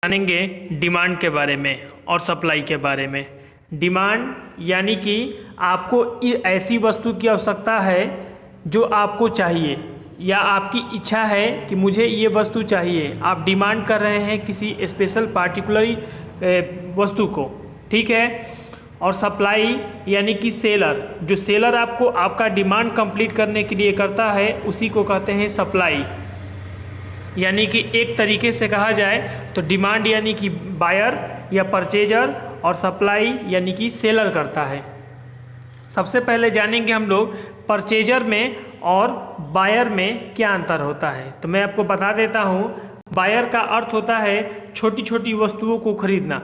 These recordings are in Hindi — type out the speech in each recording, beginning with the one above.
जानेंगे डिमांड के बारे में और सप्लाई के बारे में। डिमांड यानी कि आपको ऐसी वस्तु की आवश्यकता है जो आपको चाहिए या आपकी इच्छा है कि मुझे ये वस्तु चाहिए, आप डिमांड कर रहे हैं किसी स्पेशल पार्टिकुलर वस्तु को, ठीक है। और सप्लाई यानी कि सेलर, जो सेलर आपको आपका डिमांड कंप्लीट करने के लिए करता है उसी को कहते हैं सप्लाई। यानी कि एक तरीके से कहा जाए तो डिमांड यानी कि बायर या परचेजर और सप्लाई यानी कि सेलर करता है। सबसे पहले जानेंगे हम लोग परचेजर में और बायर में क्या अंतर होता है। तो मैं आपको बता देता हूँ, बायर का अर्थ होता है छोटी छोटी वस्तुओं को खरीदना,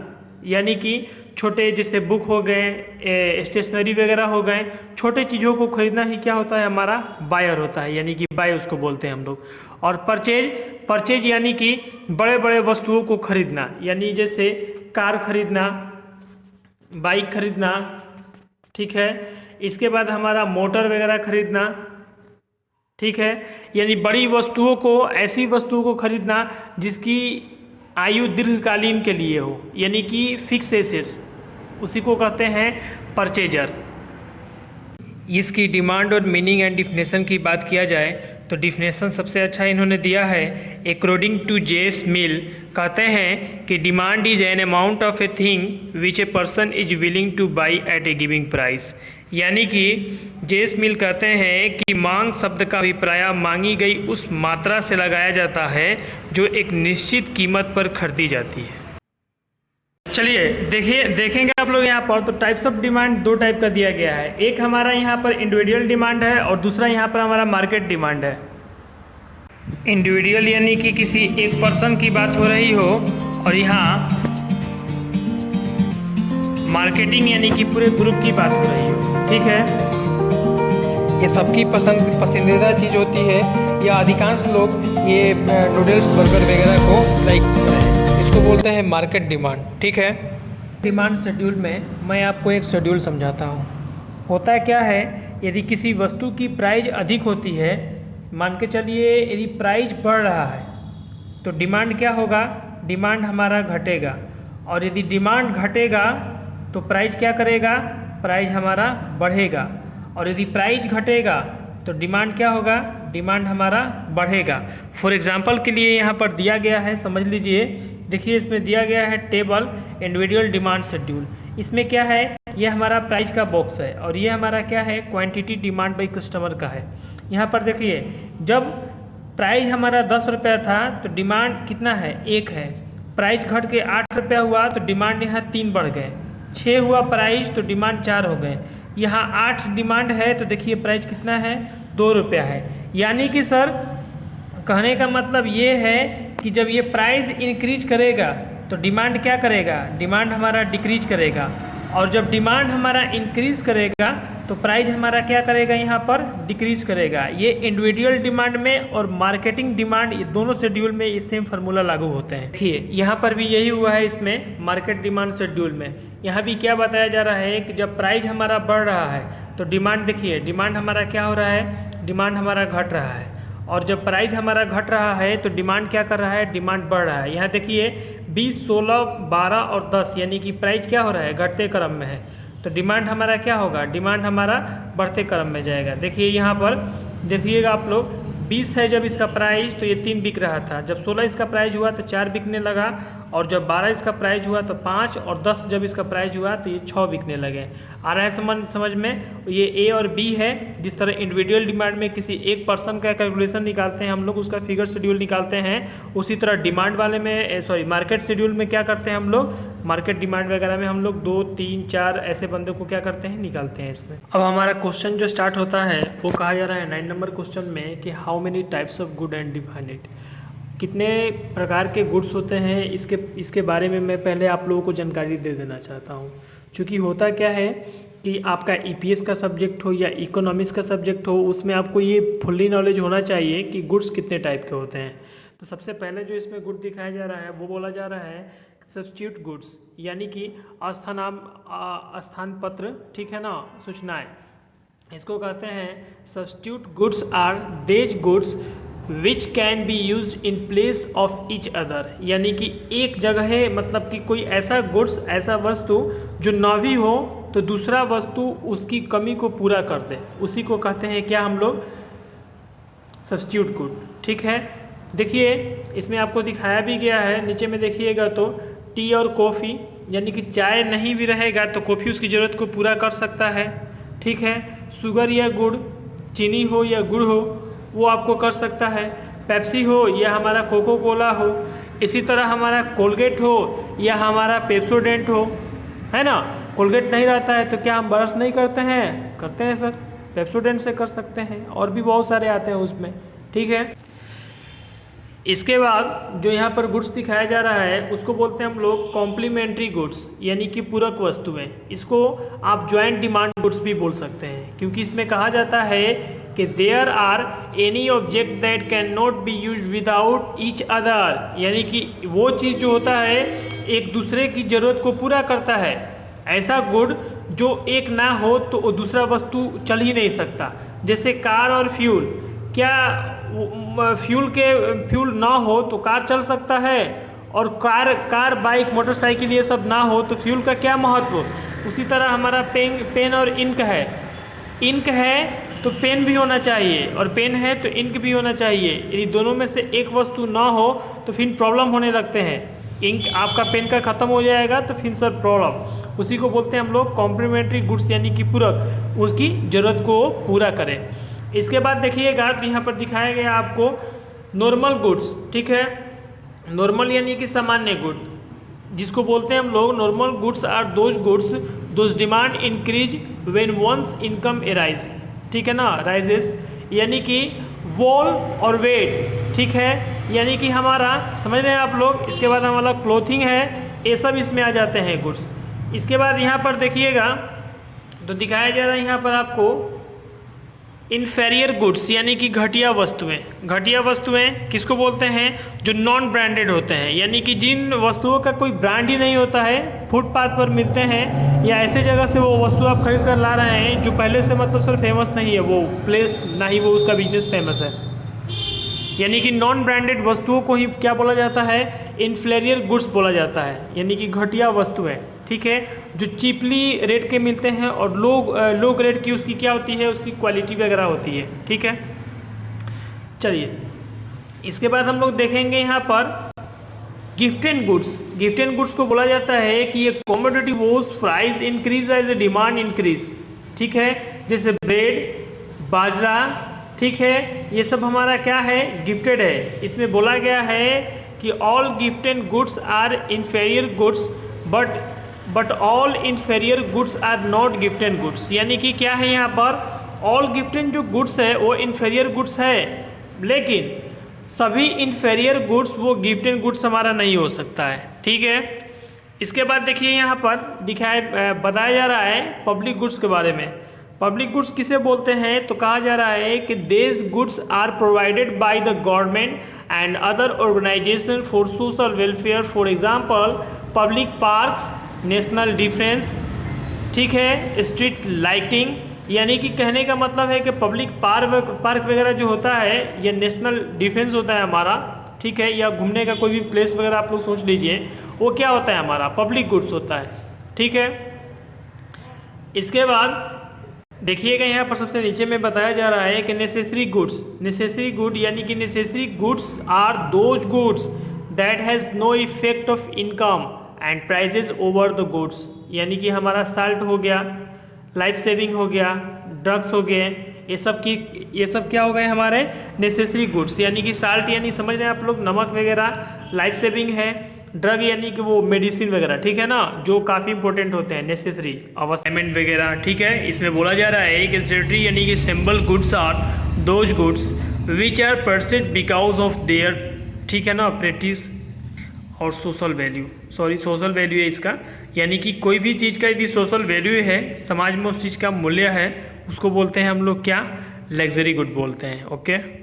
यानी कि छोटे जैसे बुक हो गए, स्टेशनरी वगैरह हो गए, छोटे चीज़ों को खरीदना ही क्या होता है, हमारा बायर होता है, यानी कि बाय उसको बोलते हैं हम लोग। और परचेज यानी कि बड़े बड़े वस्तुओं को खरीदना, यानी जैसे कार खरीदना, बाइक खरीदना, ठीक है। इसके बाद हमारा मोटर वगैरह खरीदना, ठीक है। यानी बड़ी वस्तुओं को, ऐसी वस्तुओं को खरीदना जिसकी आयु दीर्घकालीन के लिए हो, यानी कि फिक्स एसेट्स, उसी को कहते हैं परचेजर। इसकी डिमांड और मीनिंग एंड डिफिनेशन की बात किया जाए तो डिफिनेशन सबसे अच्छा इन्होंने दिया है, अकॉर्डिंग टू जेस मिल, कहते हैं कि demand is an amount of a thing which a person is willing to buy at a giving price. यानी कि जेस मिल कहते हैं कि मांग शब्द का अभिप्राय मांगी गई उस मात्रा से लगाया जाता है जो एक निश्चित कीमत पर खरीदी जाती है। चलिए देखेंगे आप लोग यहाँ पर। तो टाइप्स ऑफ डिमांड दो टाइप का दिया गया है, एक हमारा यहाँ पर इंडिविजुअल डिमांड है और दूसरा यहाँ पर हमारा मार्केट डिमांड है। इंडिविजुअल यानी कि किसी एक पर्सन की बात हो रही हो, और यहाँ मार्केटिंग यानी कि पूरे ग्रुप की बात हो रही हो, ठीक है। ये सबकी पसंदीदा चीज़ होती है, या अधिकांश लोग ये नूडल्स बर्गर वगैरह को लाइक इसको बोलते हैं मार्केट डिमांड, ठीक है। डिमांड शेड्यूल में मैं आपको एक शेड्यूल समझाता हूँ। होता क्या है, यदि किसी वस्तु की प्राइस अधिक होती है, मान के चलिए यदि प्राइस बढ़ रहा है तो डिमांड क्या होगा, डिमांड हमारा घटेगा। और यदि डिमांड घटेगा तो प्राइस क्या करेगा, प्राइस हमारा बढ़ेगा। और यदि प्राइस घटेगा तो डिमांड क्या होगा, डिमांड हमारा बढ़ेगा। फॉर एग्जांपल के लिए यहाँ पर दिया गया है, समझ लीजिए। देखिए इसमें दिया गया है टेबल इंडिविजुअल डिमांड शेड्यूल। इसमें क्या है, ये हमारा प्राइस का बॉक्स है और ये हमारा क्या है, क्वांटिटी डिमांड बाई कस्टमर का है। यहाँ पर देखिए जब प्राइस हमारा 10 रुपया था तो डिमांड कितना है, 1 है। प्राइस घट के 8 रुपया हुआ तो डिमांड यहाँ 3 बढ़ गए। 6 हुआ प्राइस तो डिमांड 4 हो गए। यहाँ 8 डिमांड है तो देखिए प्राइस कितना है, 2 रुपया है। यानी कि सर कहने का मतलब ये है कि जब ये प्राइस इंक्रीज करेगा तो डिमांड क्या करेगा, डिमांड हमारा डिक्रीज करेगा। और जब डिमांड हमारा इंक्रीज करेगा तो प्राइस हमारा क्या करेगा, यहाँ पर डिक्रीज करेगा। ये इंडिविजुअल डिमांड में और मार्केटिंग डिमांड, ये दोनों शेड्यूल में ये सेम फार्मूला लागू होते हैं। देखिए यहाँ पर भी यही हुआ है, इसमें मार्केट डिमांड शेड्यूल में यहाँ भी क्या बताया जा रहा है कि जब प्राइस हमारा बढ़ रहा है तो डिमांड, देखिए डिमांड हमारा क्या हो रहा है, डिमांड हमारा घट रहा है। और जब प्राइस हमारा घट रहा है तो डिमांड क्या कर रहा है, डिमांड बढ़ रहा है। यहाँ देखिए 20, 16, 12 और 10 यानी कि प्राइस क्या हो रहा है, घटते क्रम में है। तो डिमांड हमारा क्या होगा, डिमांड हमारा बढ़ते क्रम में जाएगा। देखिए यहाँ पर देखिएगा आप लोग, 20 है जब इसका प्राइस तो ये 3 बिक रहा था। जब 16 इसका प्राइस हुआ तो 4 बिकने लगा। और जब 12 इसका प्राइस हुआ तो 5, और 10 जब इसका प्राइस हुआ तो ये 6 बिकने लगे। आ रहा है समझ में। ये ए और बी है। जिस तरह इंडिविजुअल डिमांड में किसी एक पर्सन का कैलकुलेशन निकालते हैं हम लोग, उसका फिगर शेड्यूल निकालते हैं, उसी तरह डिमांड वाले में मार्केट शेड्यूल में क्या करते हैं हम लोग, मार्केट डिमांड वगैरह में हम लोग 2, 3, 4 ऐसे बंदे को क्या करते हैं, निकालते हैं इसमें। अब हमारा क्वेश्चन जो स्टार्ट होता है वो कहा जा रहा है 9 नंबर क्वेश्चन में कि how many types of good and define it. कितने प्रकार के गुड्स होते हैं, इसके बारे में मैं पहले आप लोगों को जानकारी दे देना चाहता हूँ। क्योंकि होता क्या है कि आपका ईपीएस का सब्जेक्ट हो या इकोनॉमिक्स का सब्जेक्ट हो, उसमें आपको ये फुल्ली नॉलेज होना चाहिए कि गुड्स कितने टाइप के होते हैं। तो सबसे पहले जो इसमें गुड दिखाया जा रहा है वो बोला जा रहा है सब्स्टिट्यूट गुड्स, यानी कि स्थान पत्र, ठीक है ना, सूचनाएं। इसको कहते हैं सब्स्टिट्यूट गुड्स आर देज goods which can be use in place of each other, यानी कि एक जगह है, मतलब कि कोई ऐसा गुड्स, ऐसा वस्तु जो ना भी हो तो दूसरा वस्तु उसकी कमी को पूरा कर दे, उसी को कहते हैं क्या हम लोग, सब्स्टिट्यूट गुड। ठीक है, देखिए इसमें आपको दिखाया भी गया है, नीचे में देखिएगा तो टी और कॉफ़ी, यानी कि चाय नहीं भी रहेगा तो कॉफ़ी उसकी ज़रूरत को पूरा कर सकता है। ठीक है, शुगर या गुड़, चीनी हो या गुड़ हो, वो आपको कर सकता है। पेप्सी हो या हमारा कोको कोला हो, इसी तरह हमारा कोलगेट हो या हमारा पेप्सोडेंट हो, है ना। कोलगेट नहीं रहता है तो क्या हम ब्रश नहीं करते हैं? करते हैं सर, पेप्सोडेंट से कर सकते हैं, और भी बहुत सारे आते हैं उसमें। ठीक है, इसके बाद जो यहाँ पर गुड्स दिखाया जा रहा है उसको बोलते हैं हम लोग कॉम्प्लीमेंट्री गुड्स, यानी कि पूरक वस्तुएं। इसको आप ज्वाइंट डिमांड गुड्स भी बोल सकते हैं, क्योंकि इसमें कहा जाता है कि there are any object that can not be use without each other, यानी कि वो चीज़ जो होता है एक दूसरे की ज़रूरत को पूरा करता है। ऐसा गुड जो एक ना हो तो वो दूसरा वस्तु चल ही नहीं सकता। जैसे कार और फ्यूल, क्या फ्यूल ना हो तो कार चल सकता है, और कार बाइक मोटरसाइकिल ये सब ना हो तो फ्यूल का क्या महत्व। उसी तरह हमारा पेन और इंक है, इंक है तो पेन भी होना चाहिए, और पेन है तो इंक भी होना चाहिए। यदि दोनों में से एक वस्तु ना हो तो फिर प्रॉब्लम होने लगते हैं। इंक आपका पेन का ख़त्म हो जाएगा तो फिर सर प्रॉब्लम। उसी को बोलते हैं हम लोग कॉम्प्लीमेंट्री गुड्स, यानी कि पूरक, उसकी ज़रूरत को पूरा करें। इसके बाद देखिएगा तो यहाँ पर दिखाया गया आपको नॉर्मल गुड्स। ठीक है, नॉर्मल यानी कि सामान्य गुड, जिसको बोलते हैं हम लोग normal goods are those goods those demand increase when one's income arise. ठीक है ना, राइजेस, यानी कि वॉल और वेट। ठीक है, यानी कि हमारा, समझ रहे हैं आप लोग। इसके बाद हमारा क्लोथिंग है, ये सब इसमें आ जाते हैं गुड्स। इसके बाद यहाँ पर देखिएगा तो दिखाया जा रहा है यहाँ पर आपको इन्फेरियर गुड्स, यानी कि घटिया वस्तुएं। घटिया वस्तुएं किसको बोलते हैं? जो नॉन ब्रांडेड होते हैं, यानी कि जिन वस्तुओं का कोई ब्रांड ही नहीं होता है, फुटपाथ पर मिलते हैं, या ऐसे जगह से वो वस्तु आप खरीद कर ला रहे हैं जो पहले से मतलब सर फेमस नहीं है, वो प्लेस ना ही वो उसका बिजनेस फेमस है, यानी कि नॉन ब्रांडेड वस्तुओं को ही क्या बोला जाता है? इन्फेरियर गुड्स बोला जाता है, यानी कि घटिया वस्तुएं। ठीक है, जो चीपली रेट के मिलते हैं और लो ग्रेड की उसकी क्या होती है, उसकी क्वालिटी वगैरह होती है। ठीक है, चलिए इसके बाद हम लोग देखेंगे यहाँ पर गिफ्ट एंड गुड्स। गिफ्ट एंड गुड्स को बोला जाता है कि ये commodity whose price increase as a demand increase. ठीक है, जैसे ब्रेड, बाजरा, ठीक है, ये सब हमारा क्या है? गिफ्टेड है। इसमें बोला गया है कि ऑल गिफ्ट एंड goods are inferior goods but all inferior goods are not gift एंड गुड्स, यानी कि क्या है यहाँ पर? ऑल गिफ्ट एंड जो गुड्स है वो इन्फेरियर गुड्स है, लेकिन सभी इन्फेरियर गुड्स वो गिफ्ट एंड गुड्स हमारा नहीं हो सकता है। ठीक है, इसके बाद देखिए यहाँ पर बताया जा रहा है पब्लिक गुड्स के बारे में। पब्लिक गुड्स किसे बोलते हैं? तो कहा जा रहा है कि these goods are provided by the government and other organization for social welfare, for example public parks, national defence. ठीक है, स्ट्रीट लाइटिंग, यानी कि कहने का मतलब है कि पब्लिक पार्क वगैरह जो होता है, ये नेशनल डिफेंस होता है हमारा। ठीक है, या घूमने का कोई भी प्लेस वगैरह आप लोग सोच लीजिए, वो क्या होता है? हमारा पब्लिक गुड्स होता है। ठीक है, इसके बाद देखिएगा यहाँ पर सबसे नीचे में बताया जा रहा है कि नेसेसरी गुड्स। नेसेसरी गुड यानी कि necessary goods are those goods that has no effect of income and prices over the goods, यानी कि हमारा साल्ट हो गया, लाइफ सेविंग हो गया, ड्रग्स हो गए, ये सब क्या हो गए? हमारे नेसेसरी गुड्स, यानी कि साल्ट यानी समझ रहे हैं आप लोग, नमक वगैरह, लाइफ सेविंग है, ड्रग यानी कि वो मेडिसिन वगैरह। ठीक है ना, जो काफ़ी इंपॉर्टेंट होते हैं, नेसेसरी अवसाइमेंट वगैरह। ठीक है, इसमें बोला जा रहा है कि सेटरी यानी कि symbol goods are those goods which are purchase because of their, ठीक है ना, प्रैक्टिस और सोशल वैल्यू। सोशल वैल्यू है इसका, यानी कि कोई भी चीज़ का यदि सोशल वैल्यू है, समाज में उस चीज़ का मूल्य है, उसको बोलते हैं हम लोग क्या? लग्जरी गुड बोलते हैं। ओके।